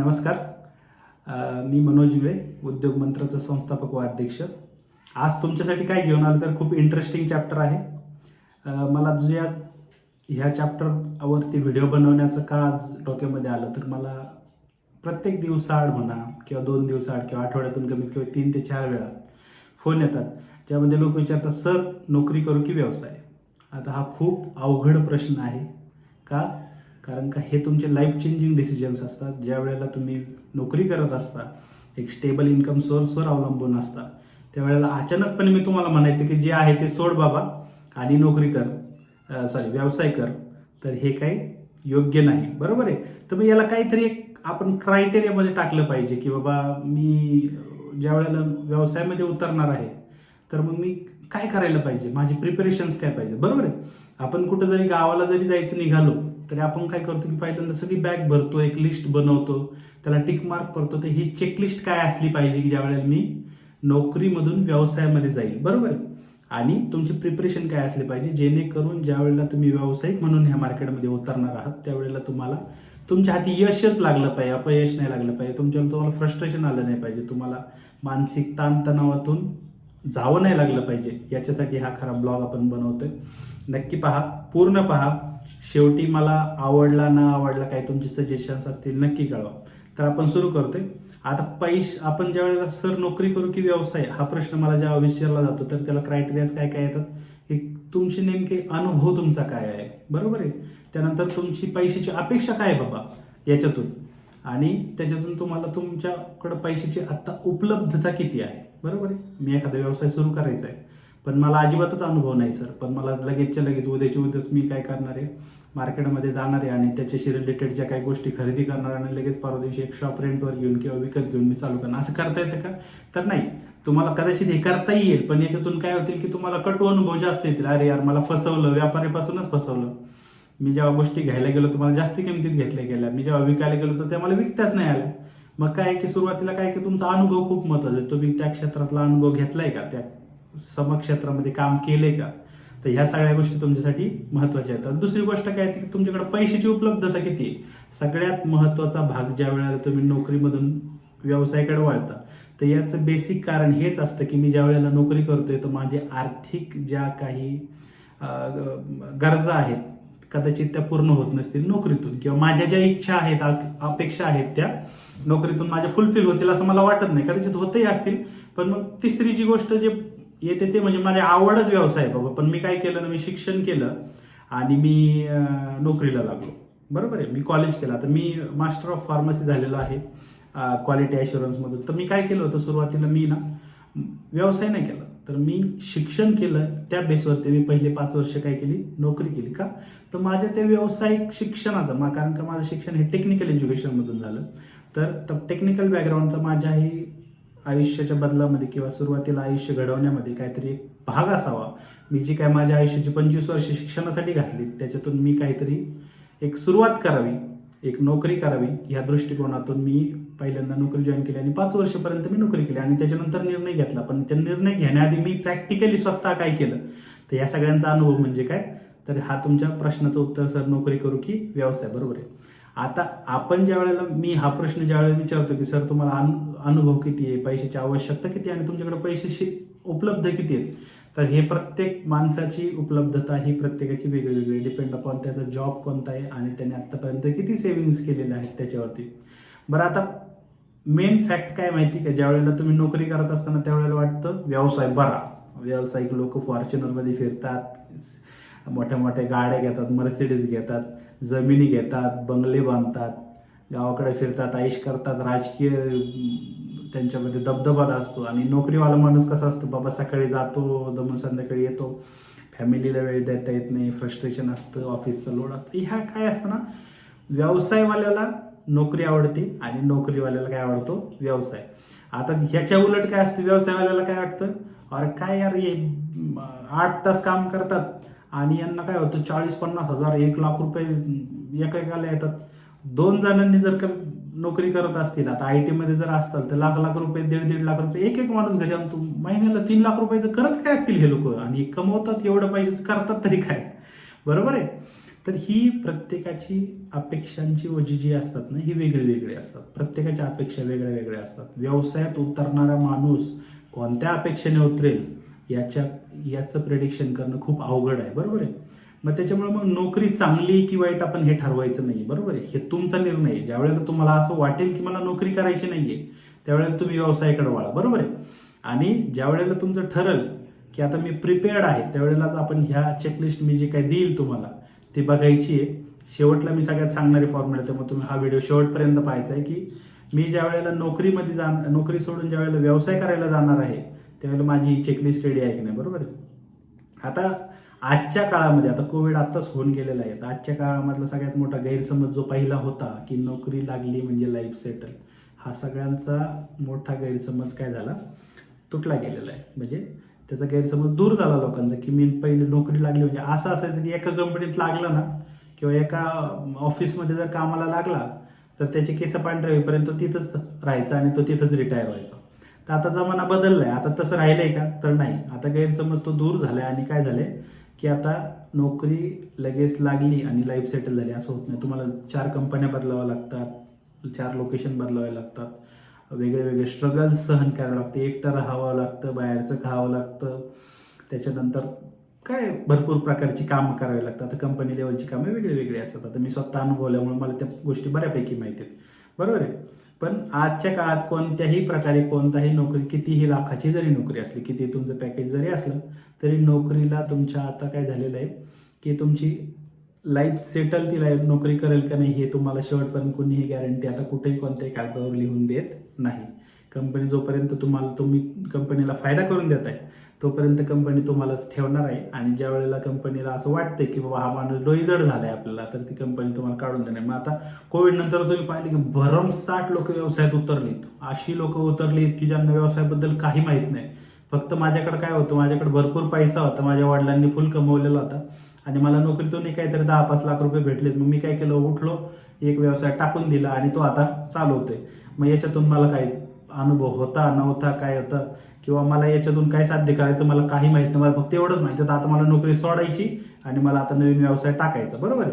नमस्कार. मी मनोज इंगळे, उद्योग मंत्राचा संस्थापक व अध्यक्ष. आज तुमच्यासाठी काय घेऊन आलो तर खूप इंटरेस्टिंग चॅप्टर आहे. मला ह्या चॅप्टरवरती व्हिडिओ बनवण्याचं का आज डोक्यामध्ये आलं तर मला प्रत्येक दिवसाआड म्हणा किंवा 2 दिवसाआड किंवा आठवड्यातून कमीत कमी 3 ते 4 वेळा फोन येतात, ज्यामध्ये लोक विचारतात, सर नोकरी करू की व्यवसाय. आता हा खूप अवघड प्रश्न आहे. का? कारण का हे तुमचे लाईफ चेंजिंग डिसिजन्स असतात. ज्या वेळेला तुम्ही नोकरी करत असता, एक स्टेबल इन्कम सोर्सवर अवलंबून असता, त्यावेळेला अचानकपणे मी तुम्हाला म्हणायचं की जे आहे ते सोड बाबा आणि नोकरी कर, व्यवसाय कर, तर हे काही योग्य नाही. बरोबर आहे. तर मग याला काहीतरी एक आपण क्रायटेरियामध्ये टाकलं पाहिजे की बाबा मी ज्या वेळेला व्यवसायामध्ये उतरणार आहे तर मग मी काय करायला पाहिजे, माझी प्रिपरेशन्स काय पाहिजे. बरोबर आहे. आपण कुठं जरी गावाला जरी जायचं निघालो तरी आपण काय करतो की पहिल्यांदा सगळी बॅग भरतो, एक लिस्ट बनवतो, त्याला टिक मार्क करतो. तर ही चेकलिस्ट काय असली पाहिजे की ज्या वेळेला मी नोकरीमधून व्यवसायामध्ये जाईल. बरोबर आहे. आणि तुमची प्रिपरेशन काय असली पाहिजे जेणेकरून ज्या वेळेला तुम्ही व्यावसायिक म्हणून ह्या मार्केटमध्ये उतरणार आहात त्यावेळेला तुम्हाला तुमच्या हाती यशच लागलं पाहिजे, अपयश नाही लागलं पाहिजे, तुम्हाला फ्रस्ट्रेशन आलं नाही पाहिजे, तुम्हाला मानसिक ताणतणावातून जावं नाही लागलं पाहिजे. याच्यासाठी हा खरा ब्लॉग आपण बनवतोय. नक्की पहा, पूर्ण पहा. शेवटी मला आवडला ना आवडला काही तुमचे सजेशन्स असतील नक्की कळवा. तर आपण सुरू करतोय. आता आपण ज्या वेळेला सर नोकरी करू की व्यवसाय हा प्रश्न मला जेव्हा विचारला जातो तर त्याला क्रायटेरियाज काय काय येतात की तुमचे नेमके अनुभव तुमचा काय आहे. बरोबर आहे. त्यानंतर तुमची पैशाची अपेक्षा काय आहे बाबा याच्यातून, आणि त्याच्यातून तुम्हाला तुमच्याकडे पैशाची आता उपलब्धता किती आहे. बरोबर आहे. मी एखादा व्यवसाय सुरू करायचा आहे पण मला अजिबातच अनुभव नाही सर, पण मला लगेचच्या लगेच उद्याच्या उद्याच मी काय करणार आहे, मार्केटमध्ये जाणार आहे आणि त्याच्याशी रिलेटेड ज्या काही गोष्टी खरेदी करणार आणि लगेच परवा दिवशी एक शॉप रेंटवर घेऊन किंवा विकत घेऊन मी चालू करणार. असं करता येतं का? तर नाही. तुम्हाला कदाचित हे करता येईल पण याच्यातून काय होतील की तुम्हाला कटू अनुभव जास्त येतील. अरे यार मला फसवलं, व्यापाऱ्यापासूनच फसवलं. मी जेव्हा गोष्टी घ्यायला गेलो तुम्हाला जास्ती किमतीत घेतल्या गेल्या, मी जेव्हा विकायला गेलो तर त्या मला विकताच नाही आल्या. मग काय की सुरुवातीला काय की तुमचा अनुभव खूप महत्वाचा आहे. तुम्ही त्या क्षेत्रातला अनुभव घेतलाय का, त्या समक्षेत्रामध्ये काम केलंय का, तर ह्या सगळ्या गोष्टी तुमच्यासाठी महत्वाच्या आहेत. दुसरी गोष्ट काय की तुमच्याकडे पैशाची उपलब्धता किती आहे. सगळ्यात महत्वाचा भाग ज्या वेळेला तुम्ही नोकरीमधून व्यवसायाकडे वळता तर याचं बेसिक कारण हेच असतं की मी ज्या वेळेला नोकरी करतोय तर माझे आर्थिक ज्या काही गरजा आहेत कदाचित त्या पूर्ण होत नसतील नोकरीतून, किंवा माझ्या ज्या इच्छा आहेत, अपेक्षा आहेत त्या नोकरीतून माझ्या फुलफिल होतील असं मला वाटत नाही. कदाचित होतही असतील पण मग तिसरी जी गोष्ट जे येते ते म्हणजे माझी आवडच व्यवसाय बाबा. पण मी काय केलं ना, मी शिक्षण केलं आणि मी नोकरीला लागलो. बरोबर आहे. मी कॉलेज केला, तर मी मास्टर ऑफ फार्मसी झालेलो आहे क्वालिटी ॲश्युरन्समधून. तर मी काय केलं होतं सुरुवातीला, मी ना व्यवसाय नाही केला तर मी शिक्षण केलं. त्या बेसवरती मी पहिले 5 वर्ष काय केली, नोकरी केली. का? तर माझ्या त्या व्यावसायिक शिक्षणाचं कारण का माझं शिक्षण हे टेक्निकल एज्युकेशनमधून झालं. तर टेक्निकल बॅकग्राऊंडचा माझ्याही आयुष्याच्या बदलामध्ये किंवा सुरुवातीला आयुष्य घडवण्यामध्ये काहीतरी एक भाग असावा. मी जी काय माझ्या आयुष्याची 25 वर्ष शिक्षणासाठी घातली त्याच्यातून मी काहीतरी एक सुरुवात करावी, एक नोकरी करावी, या दृष्टिकोनातून मी पहिल्यांदा नोकरी जॉईन केली आणि 5 वर्षापर्यंत मी नोकरी केली आणि त्याच्यानंतर निर्णय घेतला. पण त्या निर्णय घेण्याआधी मी प्रॅक्टिकली स्वतः काय केलं, तर या सगळ्यांचा अनुभव म्हणजे काय, तर हा तुमच्या प्रश्नाचं उत्तर, सर नोकरी करू की व्यवसाय. बरोबर आहे. आता आपण ज्या वेळेला मी हा प्रश्न ज्या वेळेला विचारतो की सर तुम्हाला अनुभव किती आहे, पैशाची आवश्यकता किती आहे आणि तुमच्याकडे पैशाची उपलब्ध किती आहेत, तर हे प्रत्येक माणसाची उपलब्धता ही प्रत्येकाची वेगळी डिपेंड अपॉन त्याचा जॉब कोणता आहे आणि त्याने आतापर्यंत किती सेव्हिंग्स केलेले आहेत त्याच्यावरती. बरं, आता मेन फॅक्ट काय माहिती का, ज्या वेळेला तुम्ही नोकरी करत असताना त्यावेळेला वाटतं व्यवसाय बरा, व्यावसायिक लोक फॉर्च्युनरमध्ये फिरतात, मोठ्या मोठ्या गाड्या घेतात, मर्सिडीज घेतात, जमिनी घेतात, बंगले बांधतात, गावाकडे फिरतात, आईश करतात, राजकीय त्यांच्यामध्ये दबदबा असतो. आणि नोकरीवाला माणूस कसा असतो बाबा, सकाळी जातो दमून संध्याकाळी येतो, फॅमिलीला वेळ देता येत नाही, फ्रस्ट्रेशन असतं, ऑफिसचं लोड असतं. ह्या काय असतं ना, व्यवसायवाल्याला नोकरी आवडते आणि नोकरीवाल्याला काय आवडतो, व्यवसाय. आता ह्याच्या उलट काय असतं, व्यवसायवाल्याला काय वाटतं, अरे काय यार हे 8 तास काम करतात आणि यांना काय होतं 40-50 हजार 1 लाख रुपये एकेकाला येतात. 2 जणांनी जर का नोकरी करत असतील, आता IT मध्ये जर असतात तर लाख रुपये, 1.5 लाख रुपये एक माणूस घरी आणतो. महिन्याला 3 लाख रुपयाचं करत काय असतील हे लोक, आणि कमवतात एवढं पैशाचं, करतात तरी काय. बरोबर आहे. तर ही प्रत्येकाची अपेक्षांची ओझी जी असतात ना ही वेगळी वेगळी असतात. प्रत्येकाच्या अपेक्षा वेगळ्या वेगळ्या असतात. व्यवसायात उतरणारा माणूस कोणत्या अपेक्षेने उतरेल याचं प्रेडिक्शन करणं खूप अवघड आहे, बरोबर आहे. मग त्याच्यामुळे मग नोकरी चांगली की वाईट आपण हे ठरवायचं नाही, बरोबर आहे. हे तुमचा निर्णय आहे. ज्यावेळेला तुम्हाला असं वाटेल की मला नोकरी करायची नाहीये त्यावेळेला तुम्ही व्यवसायाकडे वळा, बरोबर आहे. आणि ज्या वेळेला तुमचं ठरल की आता मी प्रिपेअर्ड आहे त्यावेळेलाच आपण ह्या चेकलिस्ट मी जे काही देईल तुम्हाला ती बघायची आहे. शेवटला मी सगळ्यात सांगणारी फॉर्म्युला आहे, त्यामुळे तुम्ही हा व्हिडिओ शेवटपर्यंत पाहायचा आहे की मी ज्या वेळेला नोकरी सोडून ज्या वेळेला व्यवसाय करायला जाणार आहे त्यावेळेला माझी चेकलिस्ट रेडी आहे की नाही, बरोबर आहे. आता आजच्या काळामध्ये आता कोविड आत्ताच होऊन गेलेला आहे. तर आजच्या काळामधला सगळ्यात मोठा गैरसमज जो पहिला होता की नोकरी लागली म्हणजे लाईफ सेटल, हा सगळ्यांचा मोठा गैरसमज काय झाला, तुटला गेलेला आहे. म्हणजे त्याचा गैरसमज दूर झाला लोकांचा की मी पहिले नोकरी लागली म्हणजे असं असायचं की एका कंपनीत लागला ना किंवा एका ऑफिसमध्ये जर कामाला लागला तर त्याचे केस पांढरे होईपर्यंत तो तिथंच राहायचा आणि तो तिथंच रिटायर व्हायचा. तर आता जमाना बदललाय, आता तसं राहिलंय का, तर नाही. आता गैरसमज तो दूर झालाय आणि काय झालंय की आता नोकरी लगेच लागली आणि लाईफ सेटल झाली असं होत नाही. तुम्हाला 4 कंपन्या बदलाव्या लागतात, 4 लोकेशन बदलावे लागतात, वेगळे वेगळे स्ट्रगल्स सहन करावं लागतं, एकटं राहावं लागतं, बाहेरचं खावं लागतं, त्याच्यानंतर काय भरपूर प्रकारची कामं करावी लागतात. आता कंपनी लेवलची कामं वेगळी वेगळी असतात. आता मी स्वतः अनुभवल्यामुळे मला त्या गोष्टी बऱ्यापैकी माहिती आहेत, बरोबर आहे. पण आजच्या काळात कोणत्याही प्रकारे कोणताही नोकरी कितीही लाखाची जरी नोकरी असली, किती तुमचं पॅकेज जरी असलं तरी नोकरीला तुमच्या आता काय झालेलं आहे की तुमची लाईफ सेटल ती लाईफ नोकरी करेल का नाही हे तुम्हाला शेवटपर्यंत कोणीही गॅरंटी आता कुठेही कोणत्याही कागदावर लिहून देत नाही. कंपनी जोपर्यंत तुम्ही कंपनीला फायदा करून देत आहे तोपर्यंत कंपनी तुम्हालाच ठेवणार आहे. आणि ज्या वेळेला कंपनीला असं वाटते की बाबा हा माणूस डोईजड झालाय आपल्याला, तर ती कंपनी तुम्हाला काढून देणार. मग आता कोविड नंतर तुम्ही पाहिले की भरमसाठ लोक व्यवसायात उतरलीत. अशी लोक उतरलीत की ज्यांना व्यवसायाबद्दल काही माहीत नाही. फक्त माझ्याकडे काय होतं, माझ्याकडे भरपूर पैसा होता, माझ्या वडिलांनी फुल कमवलेला होता आणि मला नोकरीतूनही काहीतरी 10-5 लाख रुपये भेटलेत. मग मी काय केलं, उठलो, एक व्यवसाय टाकून दिला आणि तो आता चालवतोय. मग याच्यातून मला काही अनुभव होता नव्हता काय होतं किंवा मला याच्यातून काय साध्य करायचं मला काही माहित नाही. मला फक्त एवढंच माहिती होतं आता मला नोकरी सोडायची आणि मला आता नवीन व्यवसाय टाकायचा, बरोबर आहे.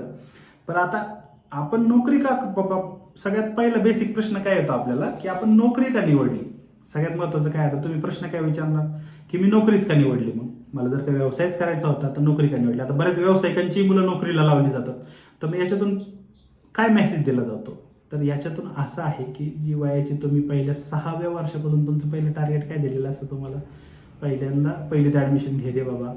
पण आता आपण नोकरी का बाबा, सगळ्यात पहिला बेसिक प्रश्न काय होता आपल्याला की आपण नोकरी का निवडली. सगळ्यात महत्वाचं काय आता तुम्ही प्रश्न काय विचारणार की मी नोकरीच का निवडली. मग मला जर काही व्यवसायच करायचा होता तर नोकरी का निवडली. आता बऱ्याच व्यावसायिकांची मुलं नोकरीला लावली जातात. तर मग याच्यातून काय मेसेज दिला जातो, तर याच्यातून असं आहे की जी वयाची तुम्ही पहिल्या 6व्या वर्षापासून तुमचं पहिलं टार्गेट काय दिलेलं असतं तुम्हाला, पहिल्यांदा पहिलीत ॲडमिशन घे रे बाबा,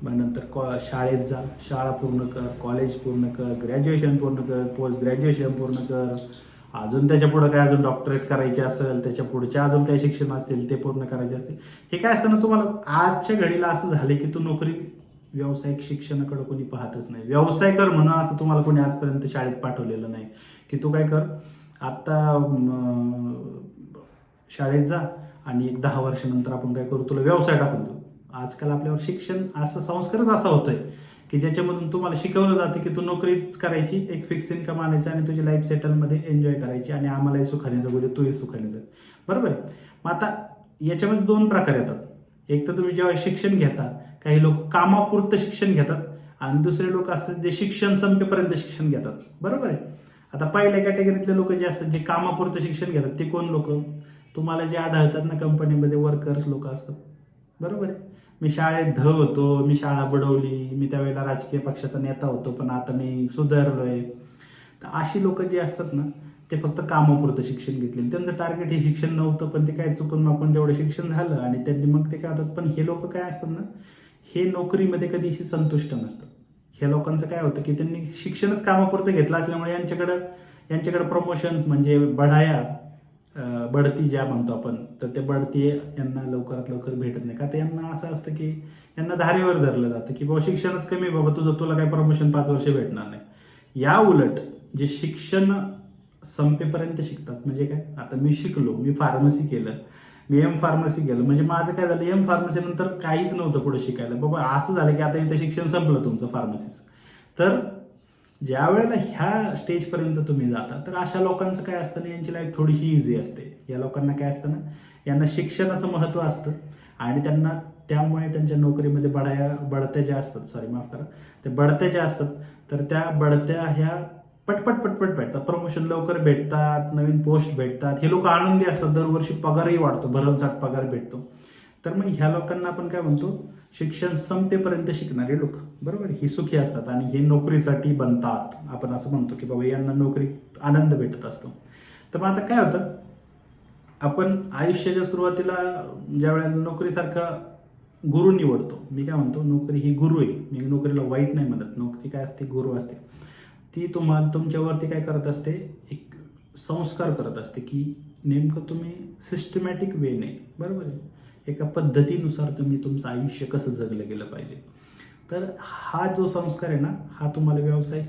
मग नंतर शाळेत जा, शाळा पूर्ण कर, कॉलेज पूर्ण कर, ग्रॅज्युएशन पूर्ण कर, पोस्ट ग्रॅज्युएशन पूर्ण कर, अजून त्याच्या पुढे काय अजून डॉक्टरेट करायचे असेल, त्याच्या पुढच्या अजून काही शिक्षण असतील ते पूर्ण करायचे असतील. हे काय असतं ना, तुम्हाला आजच्या घडीला असं झालं की तू नोकरी व्यावसायिक शिक्षणाकडे कोणी पाहतच नाही. व्यवसाय कर म्हणून असं तुम्हाला कोणी आजपर्यंत शाळेत पाठवलेलं नाही की तू काय कर आता शाळेत जा आणि एक 10 वर्षानंतर आपण काय करू, तुला व्यवसाय टाकून देऊ. आजकाल आपल्यावर शिक्षण असं संस्कारच असा होतोय की ज्याच्यामधून तुम्हाला शिकवलं जातं की तू नोकरीच करायची, एक फिक्स इन्कम आणायचं आणि तुझी लाईफ सेटलमध्ये एन्जॉय करायची आणि आम्हालाही सुखाने जगू दे, तूही सुखाने जग, बरोबर आहे. मग आता याच्यामध्ये 2 प्रकार येतात. एक तर तुम्ही जेव्हा शिक्षण घेता, काही लोक कामापुरतं शिक्षण घेतात आणि दुसरे लोक असतात जे शिक्षण संपेपर्यंत शिक्षण घेतात, बरोबर आहे. आता पहिल्या कॅटेगरीतले लोक जे असतात जे कामापुरतं शिक्षण घेतात ते कोण लोक, तुम्हाला जे आढळतात ना कंपनीमध्ये वर्कर्स लोक असतात, बरोबर आहे. मी शाळेत होतो, मी शाळा बुडवली, मी त्यावेळेला राजकीय पक्षाचा नेता होतो पण आता मी सुधारलोय. तर अशी लोक जे असतात ना ते फक्त कामापुरतं शिक्षण घेतलेलं, त्यांचं टार्गेट हे शिक्षण नव्हतं पण ते काय चुकून माकून तेवढं शिक्षण झालं आणि त्यांनी मग ते काय होतात. पण हे लोक काय असतात ना, हे नोकरीमध्ये कधीही संतुष्ट नसतं. ह्या लोकांचं काय होतं की त्यांनी शिक्षणच कामापुरतं घेतलं असल्यामुळे यांच्याकडे प्रमोशन म्हणजे बढती ज्या म्हणतो आपण, तर ते बढती यांना लवकरात लवकर भेटत नाही. का तर यांना असं असतं की यांना धारेवर धरलं जातं की बाबा शिक्षणच कमी, बाबा तुला काय प्रमोशन 5 वर्ष भेटणार नाही. या उलट जे शिक्षण संपेपर्यंत शिकतात, म्हणजे काय, आता मी शिकलो, मी फार्मसी केलं, मी एम फार्मसी केलं, म्हणजे माझं काय झालं, एम फार्मसी नंतर काहीच नव्हतं पुढे शिकायला. बाबा असं झालं की आता इथं शिक्षण संपलं तुमचं फार्मसीचं. तर ज्या वेळेला ह्या स्टेजपर्यंत तुम्ही जाता तर अशा लोकांचं काय असतं ना, यांची लाईफ थोडीशी इझी असते. या लोकांना काय असतं ना, यांना शिक्षणाचं महत्त्व असतं आणि त्यांना त्यामुळे त्यांच्या नोकरीमध्ये बढत्या ज्या असतात, सॉरी माफ करा, ते बढत्या ज्या असतात, तर त्या बढत्या ह्या पटपट पटपट भेटतात, प्रमोशन लवकर भेटतात, नवीन पोस्ट भेटतात, हे लोक आनंदी असतात, दरवर्षी पगारही वाढतो, भरमसाठ पगार भेटतो. तर मग ह्या लोकांना आपण काय म्हणतो, शिक्षण संपेपर्यंत शिकणारे लोक, बरोबर, ही सुखी असतात आणि हे नोकरीसाठी बनतात. आपण असं म्हणतो की बाबा यांना नोकरीत आनंद भेटत असतो. तर मग आता काय होतं, आपण आयुष्याच्या सुरुवातीला ज्या वेळेला नोकरीसारखा गुरु निवडतो, मी काय म्हणतो, नोकरी ही गुरु आहे, मी नोकरीला वाईट नाही म्हणत, नोकरी काय असते, गुरु असते. ती तुम्हाला तुमच्यावरती काय करत असते, एक संस्कार करत असते की नेमकं तुम्ही सिस्टमॅटिक वेने, बरोबर आहे, एका पद्धतीनुसार तुम्ही तुमचं आयुष्य कसं जगलं गेलं पाहिजे. तर हा जो संस्कार आहे ना, हा तुम्हाला व्यवसाय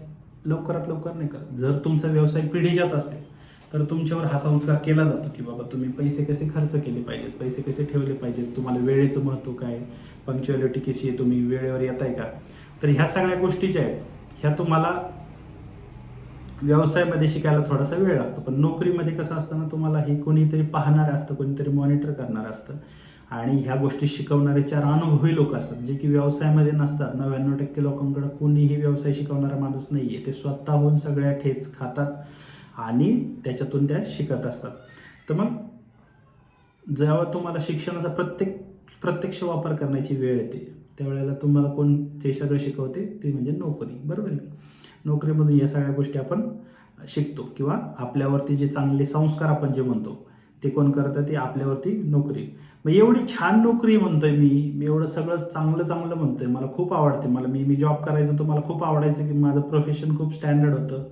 लवकरात लवकर नाही करत. जर तुमचा व्यवसाय पिढीजात असेल तर तुमच्यावर हा संस्कार केला जातो की बाबा तुम्ही पैसे कसे खर्च केले पाहिजेत, पैसे कसे ठेवले पाहिजेत, तुम्हाला वेळेचं महत्त्व काय, पंक्च्युअलिटी कशी आहे, तुम्ही वेळेवर येताय का. तर ह्या सगळ्या गोष्टी ज्या आहेत ह्या तुम्हाला व्यवसायामध्ये शिकायला थोडासा वेळ लागतो. पण नोकरीमध्ये कसं असतं ना, तुम्हाला हे कोणीतरी पाहणार असतं, कोणीतरी मॉनिटर करणार असतं आणि ह्या गोष्टी शिकवणारे 4 अनुभवी लोक असतात, जे की व्यवसायामध्ये नसतात. 99% लोकांकडे कोणीही व्यवसाय शिकवणारा माणूस नाहीये, ते स्वतःहून सगळ्या ठेच खातात आणि त्याच्यातून त्या शिकत असतात. तर मग जेव्हा तुम्हाला शिक्षणाचा प्रत्यक्ष वापर करण्याची वेळ येते, त्यावेळेला तुम्हाला कोण ते सगळं शिकवते, ते म्हणजे नोकरी, बरोबर आहे. नोकरीमधून या सगळ्या गोष्टी आपण शिकतो किंवा आपल्यावरती जे चांगले संस्कार आपण जे म्हणतो ते कोण करतं, ते आपल्यावरती नोकरी. मग एवढी छान नोकरी म्हणतोय मी एवढं सगळं चांगलं चांगलं म्हणतोय, मला खूप आवडते. मी जॉब करायचो तर मला खूप आवडायचं की माझं प्रोफेशन खूप स्टँडर्ड होतं,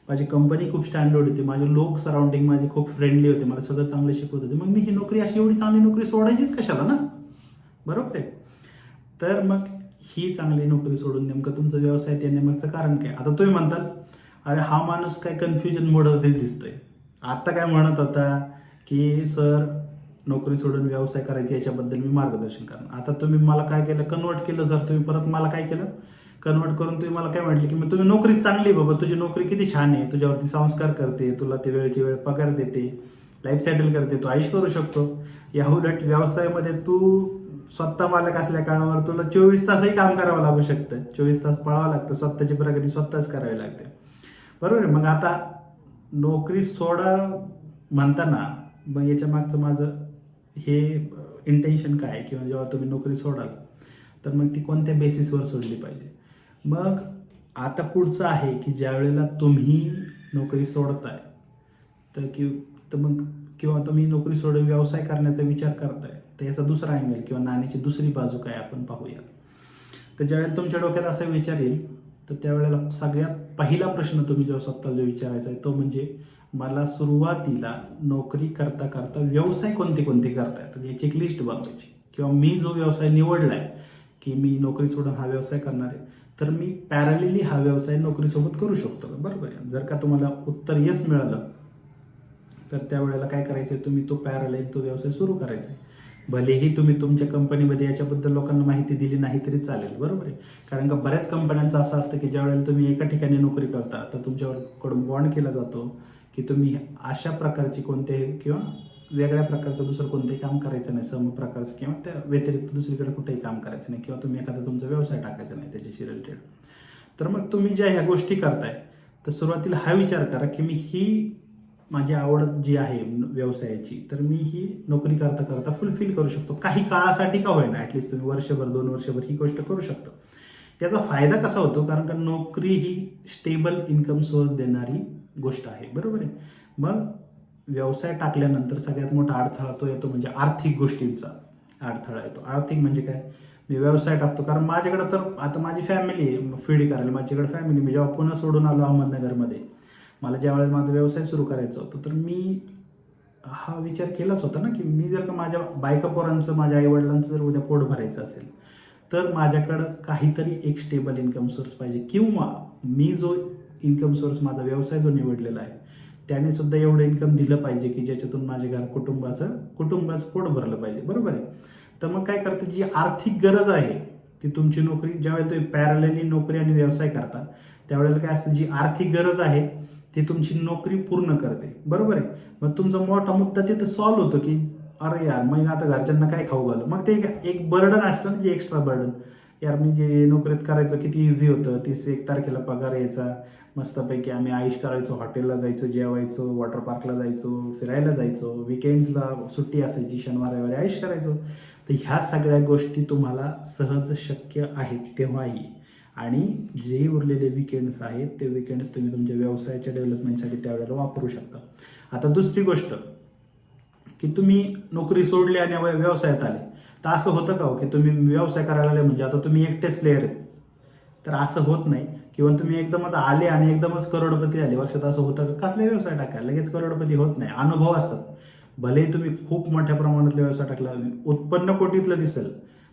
माझी कंपनी खूप स्टँडर्ड होती, माझे लोक सराउंडिंग माझे खूप फ्रेंडली होते, मला सगळं चांगलं शिकवत होते. मग मी ही नोकरी, अशी एवढी चांगली नोकरी सोडायचीच कशाला ना, बरोबर आहे. तर मग ही चांगली नोकरी सोडून नेमकं तुमचं व्यवसायात येण्यामागचं कारण काय. आता तुम्ही म्हणतात, अरे हा माणूस काय कन्फ्युजन मोडमध्ये दिसतोय, आता काय म्हणत होता की सर नोकरी सोडून व्यवसाय करायचे, याच्याबद्दल मी मार्गदर्शन करणार. आता तुम्ही मला काय केलं, कन्वर्ट केलं. जर तुम्ही परत मला काय केलं, कन्वर्ट करून तुम्ही मला काय म्हटलं की मग तुम्ही नोकरी चांगली, बाबा तुझी नोकरी किती छान आहे, तुझ्यावरती संस्कार करते, तुला ते वेळची वेळ पगार देते, लाईफ सेटल करते, तू आयुष करू शकतो. या उलट व्यवसायामध्ये तू स्वतः मालक असल्या कारणावर तुला 24 तासही काम करावं लागू शकतं, 24 तास पळावं लागतं, स्वतःची प्रगती स्वतःच करावी लागते, बरोबर आहे. मग आता नोकरी सोडा म्हणताना मग याच्या मागचं माझं हे इंटेन्शन काय, किंवा जेव्हा तुम्ही नोकरी सोडाल तर मग ती कोणत्या बेसिसवर सोडली पाहिजे. मग आता पुढचं आहे की ज्या वेळेला तुम्ही नोकरी सोडताय तर मग किंवा तुम्ही नोकरी सोडून व्यवसाय करण्याचा विचार करताय, तर याचा दुसरा अँगल किंवा नाण्याची दुसरी बाजू काय आपण पाहूया. तर ज्यावेळेला तुमच्या डोक्यात असा विचार येईल तर त्यावेळेला सगळ्यात पहिला प्रश्न तुम्ही जेव्हा स्वतःला विचारायचा आहे तो म्हणजे, मला सुरुवातीला नोकरी करता करता व्यवसाय कोणते कोणते करता येतात याची एक लिस्ट बनवायची. किंवा मी जो व्यवसाय निवडलाय की मी नोकरी सोडून हा व्यवसाय करणार आहे, तर मी पॅरलली हा व्यवसाय नोकरीसोबत करू शकतो, बरोबर आहे. जर का तुम्हाला उत्तर येस मिळालं तर त्यावेळेला काय करायचंय, तुम्ही तो पॅरलल तो व्यवसाय सुरू करायचा आहे. भलेही तुम्ही तुमच्या कंपनीमध्ये याच्याबद्दल लोकांना माहिती दिली नाही तरी चालेल, बरोबर आहे. कारण का बऱ्याच कंपन्यांचं असं असतं की ज्या वेळेला तुम्ही एका ठिकाणी नोकरी करता तर तुमच्याकडून बॉन्ड केला जातो की तुम्ही अशा प्रकारची कोणत्याही किंवा वेगळ्या प्रकारचं दुसरं कोणतेही काम करायचं नाही, सम प्रकारचं किंवा त्या व्यतिरिक्त दुसरीकडे कुठेही काम करायचं नाही, किंवा तुम्ही एखादा तुमचा व्यवसाय टाकायचा नाही त्याच्याशी रिलेटेड. तर मग तुम्ही ज्या ह्या गोष्टी करताय तर सुरुवातीला हा विचार करा की मी ही माझी आवड जी आहे व्यवसायाची, तर मी ही नोकरी करता करता फुलफिल करू शकतो, काही काळासाठी का होईना, ऍटलिस्ट तुम्ही वर्षभर 2 वर्षभर ही गोष्ट करू शकता. याचा फायदा कसा होतो, कारण का नोकरी ही स्टेबल इन्कम सोर्स देणारी गोष्ट आहे, बरोबर आहे. मग व्यवसाय टाकल्यानंतर सगळ्यात मोठा अडथळा तो येतो म्हणजे आर्थिक गोष्टींचा अडथळा येतो. आर्थिक म्हणजे काय, मी व्यवसाय टाकतो कारण माझ्याकडे तर आता माझी फॅमिली आहे फीड करायला, माझ्याकडे फॅमिली, मी जेव्हा पुन्हा सोडून आलो अहमदनगरमध्ये, मला ज्या वेळेस माझा व्यवसाय सुरू करायचा होता तर मी हा विचार केलाच होता ना की मी जर का माझ्या बायका पोरांचं, माझ्या आईवडिलांचं जर उद्या पोट भरायचं असेल तर माझ्याकडं काहीतरी एक स्टेबल इन्कम सोर्स पाहिजे, किंवा मी जो इन्कम सोर्स माझा व्यवसाय जो निवडलेला आहे त्याने सुद्धा एवढं इन्कम दिलं पाहिजे की ज्याच्यातून माझ्या कुटुंबाचं पोट भरलं पाहिजे, बरोबर आहे. तर मग काय करते, जी आर्थिक गरज आहे ती तुमची नोकरी, ज्यावेळेला तुम्ही पॅरलली नोकरी आणि व्यवसाय करता त्यावेळेला काय असतं, जी आर्थिक गरज आहे ती तुमची नोकरी पूर्ण करते, बरोबर आहे. मग तुमचा मोठा मुद्दा तिथं सॉल्व्ह होतो की अरे यार मग आता घरच्यांना काय खाऊ घालू, मग ते एक बर्डन असतं ना, जे एक्स्ट्रा बर्डन. यार मी जे नोकरीत करायचो किती इझी होतं, 31 तारखेला पगार यायचा, मस्तपैकी आम्ही आयुष करायचो, हॉटेलला जायचो, जेवायचो, वॉटर पार्कला जायचो, फिरायला जायचो, विकेंड्सला सुट्टी असायची, शनिवार रविवारी आयुष करायचो. तर ह्या सगळ्या गोष्टी तुम्हाला सहज शक्य आहेत तेव्हाही. आणि जे उरलेले विकेंड्स आहेत ते विकेंड्स तुम्ही तुमच्या व्यवसायाच्या डेव्हलपमेंटसाठी त्यावेळेला वापरू शकता. आता दुसरी गोष्ट की तुम्ही नोकरी सोडली आणि व्यवसायात आले, तर असं होतं का हो की तुम्ही व्यवसाय करायला आले म्हणजे आता तुम्ही एकटेच प्लेयर आहेत? तर असं होत नाही. किंवा तुम्ही एकदमच आले आणि एकदमच करोडपती आले, वर्षात असं होतं का? कसले व्यवसाय टाकायला लगेच करोडपती होत नाही. अनुभव असतात. भलेही तुम्ही खूप मोठ्या प्रमाणातले व्यवसाय टाकला, उत्पन्न कोटीतलं दिसेल,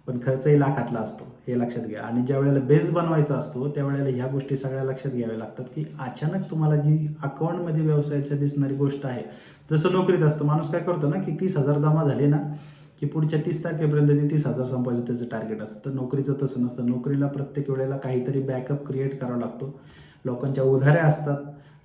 पण खर्चही लाखातला असतो, हे लक्षात घ्या. आणि ज्या वेळेला बेस बनवायचा असतो त्यावेळेला ह्या गोष्टी सगळ्या लक्षात घ्याव्या लागतात की अचानक तुम्हाला जी अकाउंटमध्ये व्यवसायाच्या दिसणारी गोष्ट आहे, जसं नोकरीत असतं, माणूस काय करतो ना की 30,000 जमा झाले ना की पुढच्या 30 तारखेपर्यंत ते 30,000 संपायचं त्याचं टार्गेट असतं. तर नोकरीचं तसं नसतं. नोकरीला प्रत्येक वेळेला काहीतरी बॅकअप क्रिएट करावा लागतो. लोकांच्या उधाऱ्या असतात,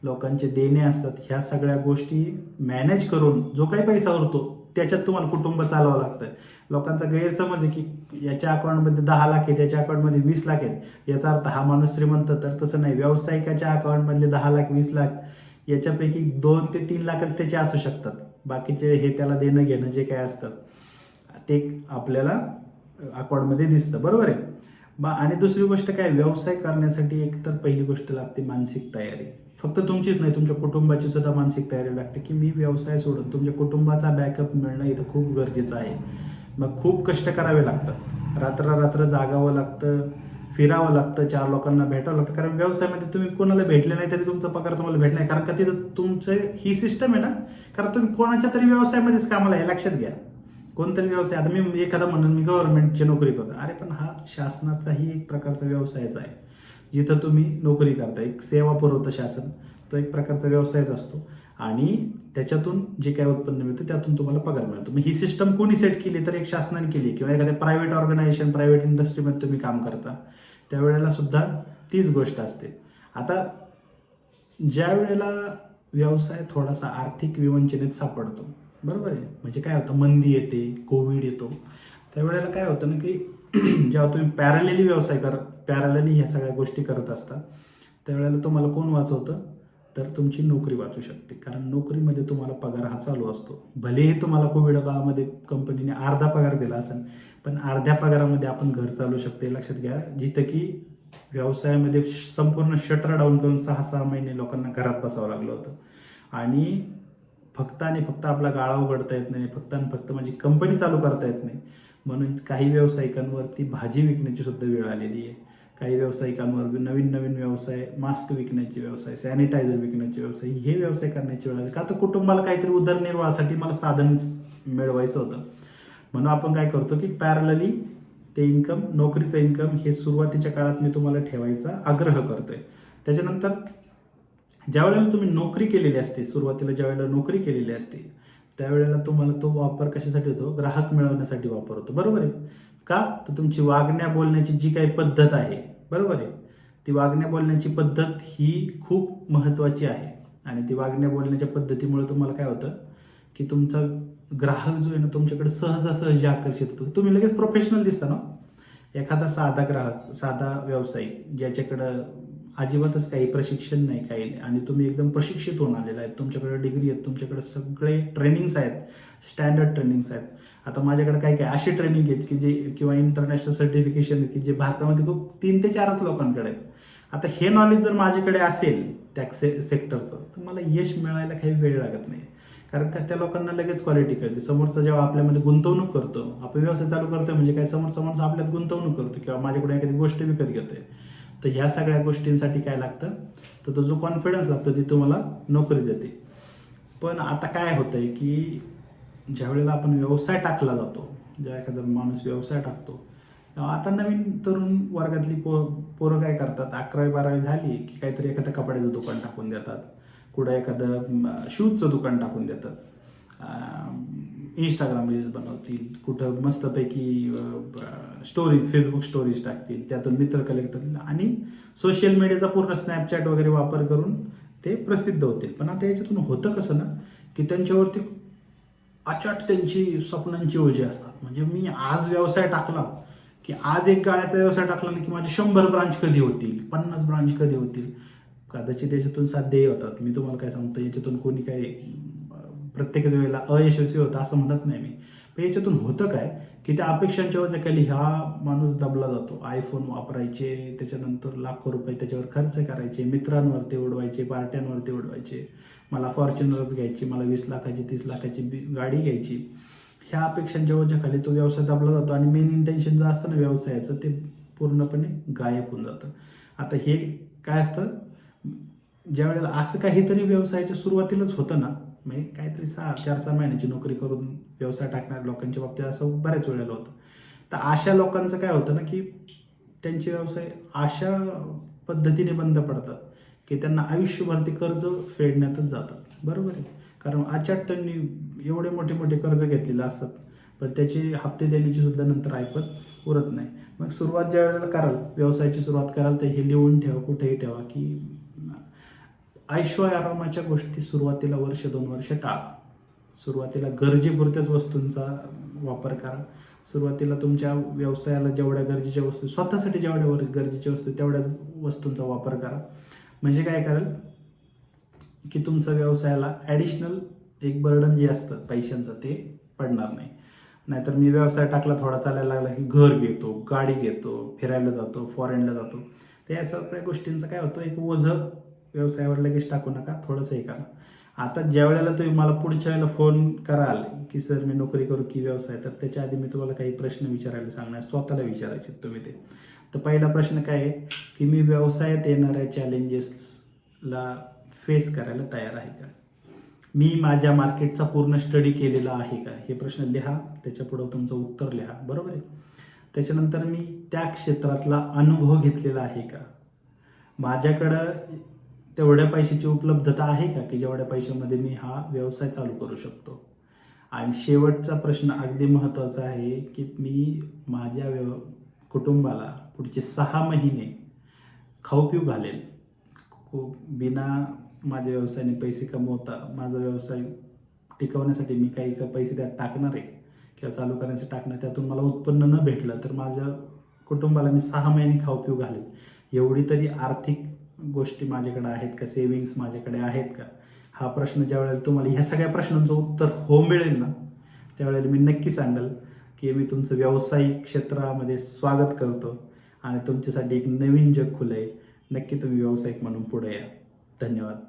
लोकांचे देणे असतात. ह्या सगळ्या गोष्टी मॅनेज करून जो काही पैसा उरतो त्याच्यात तुम्हाला कुटुंब चालवावं लागतं. लोकांचा गैरसमज आहे की याच्या अकाउंटमध्ये 10 लाख आहेत, याच्या अकाउंटमध्ये 20 लाख आहेत, याचा अर्थ हा माणूस श्रीमंत. तर तसं नाही. व्यावसायिकाच्या अकाउंटमधले 10 लाख 20 लाख याच्यापैकी 2 ते 3 लाखच त्याचे असू शकतात. बाकीचे हे त्याला देणं घेणं जे काय असतं ते आपल्याला अकाउंटमध्ये दिसतं, बरोबर आहे. आणि दुसरी गोष्ट काय, व्यवसाय करण्यासाठी एक तर पहिली गोष्ट लागते मानसिक तयारी. फक्त तुमचीच नाही, तुमच्या कुटुंबाची सुद्धा मानसिक तयारी लागते की मी व्यवसाय सोडून तुमच्या कुटुंबाचा बॅकअप मिळणं इथं खूप गरजेचं आहे. मग खूप कष्ट करावे लागतात, रात्र जागावं लागतं, फिरावं लागतं, 4 लोकांना भेटावं लागतं. कारण व्यवसायामध्ये तुम्ही कोणाला भेटले नाही तरी तुमचा पगार तुम्हाला भेटणार, कारण का तिथं तुमचं ही सिस्टम आहे ना. कारण तुम्ही कोणाच्या तरी व्यवसायामध्येच कामाला आहे, लक्षात घ्या. कोणतरी व्यवसाय, आता मी एखादा म्हणून मी गव्हर्नमेंटची नोकरी करतो, अरे पण हा शासनाचाही एक प्रकारचा व्यवसायच आहे. जिथं तुम्ही नोकरी करता, एक सेवा पुरवतं शासन, तो एक प्रकारचा व्यवसायच असतो. आणि त्याच्यातून जे काय उत्पन्न मिळतं त्यातून तुम्हाला पगार मिळतो. मग ही सिस्टम कोणी सेट केली, तर एक शासनाने केली. किंवा एखाद्या प्रायव्हेट ऑर्गनायझेशन, प्रायव्हेट इंडस्ट्रीमध्ये तुम्ही काम करता त्यावेळेला सुद्धा तीच गोष्ट असते. आता ज्या वेळेला व्यवसाय थोडासा आर्थिक विवंचनेत सापडतो, बरोबर आहे, म्हणजे काय होतं, मंदी येते, कोविड येतो, त्यावेळेला काय होतं ना की जेव्हा तुम्ही पॅरलली ह्या सगळ्या गोष्टी करत असता त्यावेळेला तुम्हाला कोण वाचवतं, तर तुमची नोकरी वाचू शकते. कारण नोकरीमध्ये तुम्हाला पगार हा चालू असतो. भलेही तुम्हाला कोविड काळामध्ये कंपनीने अर्धा पगार दिला असेल, पण अर्ध्या पगारामध्ये आपण घर चालू शकतो, हे लक्षात घ्या. जिथं की व्यवसायामध्ये संपूर्ण शटर डाऊन करून 6-6 महिने लोकांना घरात बसावं लागलं होतं. आणि फक्त आणि फक्त आपला गाळा उघडता येत नाही, फक्त आणि फक्त म्हणजे कंपनी चालू करता येत नाही, म्हणून काही व्यावसायिकांवरती भाजी विकण्याची सुद्धा वेळ आलेली आहे. काही व्यावसायिकांवर नवीन नवीन व्यवसाय, मास्क विकण्याचे व्यवसाय, सॅनिटायझर विकण्याचे व्यवसाय, हे व्यवसाय करण्याची वेळ आली. का तर कुटुंबाला काहीतरी उदरनिर्वाहासाठी मला साधन मिळवायचं होतं. म्हणून आपण काय करतो की पॅरलली ते इन्कम, नोकरीचं इन्कम हे सुरुवातीच्या काळात मी तुम्हाला ठेवायचा आग्रह करतोय. त्याच्यानंतर ज्या वेळेला तुम्ही नोकरी केलेली असते, सुरुवातीला ज्या वेळेला नोकरी केलेली असते त्यावेळेला तुम्हाला तो वापर कशासाठी होतो, ग्राहक मिळवण्यासाठी वापर होतो, बरोबर आहे का. तर तुमची वागण्या बोलण्याची जी काही पद्धत आहे, बरोबर आहे, ती वागण्या बोलण्याची पद्धत ही खूप महत्त्वाची आहे. आणि ती वागण्या बोलण्याच्या पद्धतीमुळे तुम्हाला काय होतं की तुमचा ग्राहक जो आहे ना तुमच्याकडे सहजासहजी आकर्षित होतो. तुम्ही लगेच प्रोफेशनल दिसता ना. एखादा साधा ग्राहक, साधा व्यावसायिक ज्याच्याकडं अजिबातच काही प्रशिक्षण नाही, काही नाही, आणि तुम्ही एकदम प्रशिक्षित होऊन आलेला आहे, तुमच्याकडे डिग्री आहेत, तुमच्याकडे सगळे ट्रेनिंग्स आहेत, स्टँडर्ड ट्रेनिंग्स आहेत. आता माझ्याकडे काही काही अशी ट्रेनिंग आहेत की जे, किंवा इंटरनॅशनल सर्टिफिकेशन आहेत की जे भारतामध्ये खूप 3 ते 4च लोकांकडे आहेत. आता हे नॉलेज जर माझ्याकडे असेल त्या सेक्टरचं, तर मला यश मिळायला काही वेळ लागत नाही. कारण का त्या लोकांना लगेच क्वालिटी कळते. समोरचा जेव्हा आपल्यामध्ये गुंतवणूक करतो, आपण व्यवसाय चालू करतोय म्हणजे काय, समोरचा माणूस आपल्यात गुंतवणूक करतो किंवा माझ्याकडे एखादी गोष्ट विकत घेतोय, तर ह्या सगळ्या गोष्टींसाठी काय लागतं, तर तो जो कॉन्फिडन्स लागतो ते तुम्हाला नोकरी देते. पण आता काय होतंय की ज्या वेळेला आपण व्यवसाय टाकला जातो, जेव्हा एखादा माणूस व्यवसाय टाकतो, आता नवीन तरुण वर्गातली पोरं काय करतात, 11वी-12वी झाली की काहीतरी एखादं कपड्याचं दुकान टाकून देतात, कुठं एखादं शूजचं दुकान टाकून देतात, इंस्टाग्राम रील्स बनवतील, कुठं मस्तपैकी स्टोरीज, फेसबुक स्टोरीज टाकतील, त्यातून मित्र कलेक्ट होतील आणि सोशल मीडियाचा पूर्ण स्नॅपचॅट वगैरे वापर करून ते प्रसिद्ध होतील. पण आता याच्यातून होतं कसं ना की त्यांच्यावरती अचाट त्यांची स्वप्नांची ओझी असतात. म्हणजे मी आज व्यवसाय टाकला की आज एक गाळ्याचा व्यवसाय टाकला ना की माझे 100 ब्रांच कधी होतील, 50 ब्रांच कधी होतील. कदाचित याच्यातून साध्यही होतात. मी तुम्हाला काय सांगतो, याच्यातून कोणी काय प्रत्येक वेळेला अयशस्वी होतं असं म्हणत नाही मी. पण याच्यातून होतं काय की त्या अपेक्षांच्या वजाखाली हा माणूस दबला जातो. आयफोन वापरायचे, त्याच्यानंतर लाखो रुपये त्याच्यावर खर्च करायचे, मित्रांवरती उडवायचे, पार्ट्यांवरती उडवायचे, मला फॉर्च्युनरच घ्यायची, मला 20 लाखाची 30 लाखाची गाडी घ्यायची. ह्या अपेक्षांच्या ओझ्याखाली तो व्यवसाय दाबला जातो आणि मेन इंटेन्शन जे असतं ना व्यवसायाचं ते पूर्णपणे गायब होऊन जातं. आता हे काय असतं, ज्या वेळेला असं काहीतरी व्यवसायाच्या सुरुवातीलाच होतं ना, म्हणजे काहीतरी 4-6 महिन्याची नोकरी करून व्यवसाय टाकणाऱ्या लोकांच्या बाबतीत असं बऱ्याच वेळेला होतं. तर अशा लोकांचं काय होतं ना की त्यांचे व्यवसाय अशा पद्धतीने बंद पडतात की त्यांना आयुष्यभर ते कर्ज फेडण्यातच जातात. बरोबर आहे. कारण अचाट त्यांनी एवढे मोठे मोठे कर्ज घेतलेले असतात, पण त्याचे हप्ते देण्याची सुद्धा नंतर ऐपत उरत नाही. मग सुरुवात ज्या वेळेला कराल, व्यवसायाची सुरुवात कराल, तर हे लिहून ठेवा, कुठेही ठेवा की आरामाच्या गोष्टी सुरुवातीला 1-2 वर्ष टाळा. सुरुवातीला गरजेपुरत्याच वस्तूंचा वापर करा. सुरुवातीला तुमच्या व्यवसायाला जेवढ्या गरजेच्या वस्तू, स्वतःसाठी जेवढ्या गरजेच्या वस्तू तेवढ्याच वस्तूंचा वापर करा. म्हणजे काय करेल की तुमच्या व्यवसायाला ॲडिशनल एक बर्डन जे असतं पैशांचं ते पडणार नाही. नाहीतर मी व्यवसाय टाकला, थोडा चालायला लागला की घर घेतो, गाडी घेतो, फिरायला जातो, फॉरेनला जातो. तर या सगळ्या गोष्टींचं काय होतं, एक ओझं व्यवसायावर लगेच टाकू नका, थोडंसं हे करा. आता ज्या वेळेला तुम्ही मला पुढच्या वेळेला फोन कराल की सर मी नोकरी करू की व्यवसाय, तर त्याच्या आधी मी तुम्हाला काही प्रश्न विचारायला सांगणार, स्वतःला विचारायचे तुम्ही ते. तर पहिला प्रश्न काय आहे की मी व्यवसायात येणाऱ्या चॅलेंजेसला फेस करायला तयार आहे का? मी माझ्या मार्केटचा पूर्ण स्टडी केलेला आहे का? हे प्रश्न लिहा, त्याच्या पुढं तुमचं उत्तर लिहा. बरोबर आहे. त्याच्यानंतर मी त्या क्षेत्रातला अनुभव घेतलेला आहे का? माझ्याकडं तेवढ्या पैशाची उपलब्धता आहे का की जेवढ्या पैशामध्ये मी हा व्यवसाय चालू करू शकतो? आणि शेवटचा प्रश्न अगदी महत्त्वाचा आहे की मी माझ्या कुटुंबाला पुढचे 6 महिने खाऊ पिऊ घालेल, बिना माझ्या व्यवसायाने पैसे कमवता माझा व्यवसाय टिकवण्यासाठी मी काही पैसे त्यात टाकणार आहे किंवा चालू करण्यासाठी टाकणार, त्यातून मला उत्पन्न न भेटलं तर माझ्या कुटुंबाला मी 6 महिने खाऊ पिऊ घालेल. एवढी तरी आर्थिक गोष्टी माझ्याकडे आहेत का? सेविंग्स माझ्याकडे आहेत का? हा प्रश्न ज्या वेळेला तुम्हाला ह्या सगळ्या प्रश्नांचं उत्तर हो मिळेल ना, त्यावेळेला मी नक्की सांगाल की मी तुमचं व्यावसायिक क्षेत्रामध्ये स्वागत करतो आणि तुमच्यासाठी एक नवीन जग खुलं आहे. नक्की तुम्ही व्यावसायिक म्हणून पुढे या. धन्यवाद.